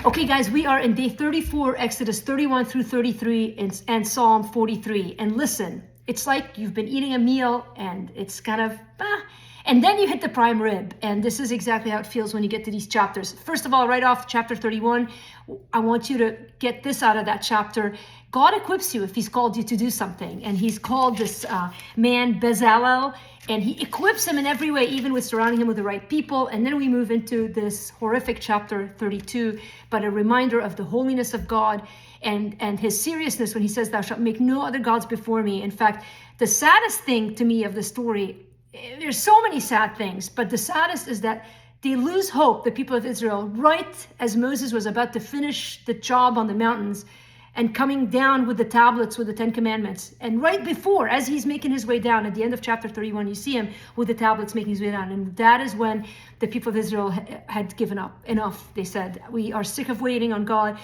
Okay, guys, we are in day 34, Exodus 31 through 33, and Psalm 43. And listen, it's like you've been eating a meal and it's kind of, and then you hit the prime rib. And this is exactly how it feels when you get to these chapters. First of all, right off chapter 31, I want you to get this out of that chapter. God equips you if he's called you to do something. And he's called this man Bezalel, and he equips him in every way, even with surrounding him with the right people. And then we move into this horrific chapter 32, but a reminder of the holiness of God and his seriousness when he says, "Thou shalt make no other gods before me." In fact, the saddest thing to me of the story, there's so many sad things, but the saddest is that they lose hope, the people of Israel, right as Moses was about to finish the job on the mountains and coming down with the tablets with the 10 Commandments. And right before, as he's making his way down, at the end of chapter 31, you see him with the tablets making his way down. And that is when the people of Israel had given up. Enough, they said. We are sick of waiting on God.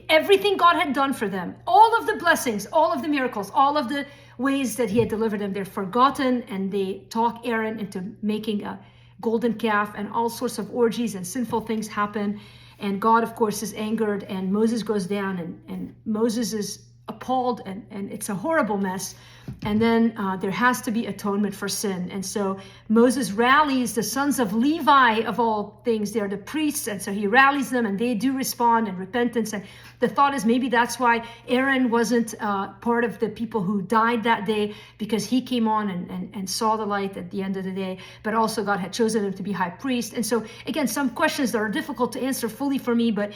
Everything God had done for them, all of the blessings, all of the miracles, all of the ways that he had delivered them, they're forgotten, and they talk Aaron into making a golden calf, and all sorts of orgies and sinful things happen. And God, of course, is angered, and Moses goes down, and Moses is appalled, and it's a horrible mess. And then there has to be atonement for sin. And so Moses rallies the sons of Levi, of all things. They're the priests, and so he rallies them, and they do respond in repentance. And the thought is maybe that's why Aaron wasn't part of the people who died that day, because he came on and saw the light at the end of the day, but also God had chosen him to be high priest. And so again, some questions that are difficult to answer fully for me, but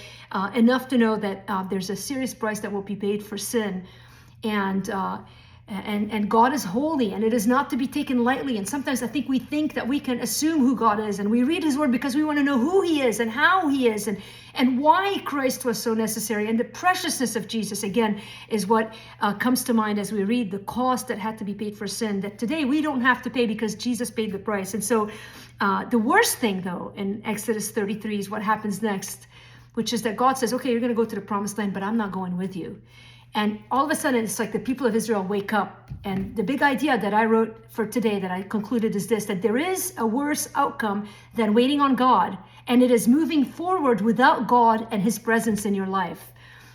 enough to know that there's a serious price that will be paid for sin. And God is holy, and it is not to be taken lightly. And sometimes I think we think that we can assume who God is, and we read his word because we want to know who he is and how he is and why Christ was so necessary. And the preciousness of Jesus, again, is what comes to mind as we read the cost that had to be paid for sin, that today we don't have to pay because Jesus paid the price. And so the worst thing, though, in Exodus 33 is what happens next, which is that God says, okay, you're going to go to the promised land, but I'm not going with you. And all of a sudden, it's like the people of Israel wake up. And the big idea that I wrote for today, that I concluded, is this: that there is a worse outcome than waiting on God, and it is moving forward without God and his presence in your life.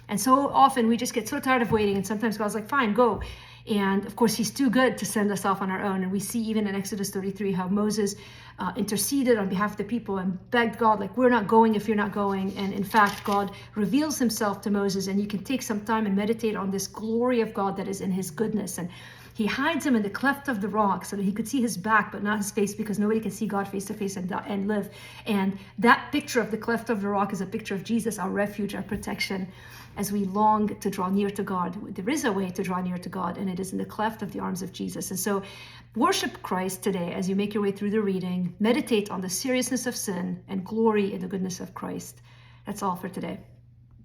And so often we just get so tired of waiting, and sometimes God's like, fine, go. And of course, he's too good to send us off on our own. And we see even in Exodus 33 how Moses interceded on behalf of the people and begged God, like, we're not going if you're not going. And in fact, God reveals himself to Moses, and you can take some time and meditate on this glory of God that is in his goodness. And he hides him in the cleft of the rock so that he could see his back but not his face, because nobody can see God face to face and live. And that picture of the cleft of the rock is a picture of Jesus, our refuge, our protection, as we long to draw near to God. There is a way to draw near to God, and it is in the cleft of the arms of Jesus. And so worship Christ today as you make your way through the reading. Meditate on the seriousness of sin and glory in the goodness of Christ. That's all for today.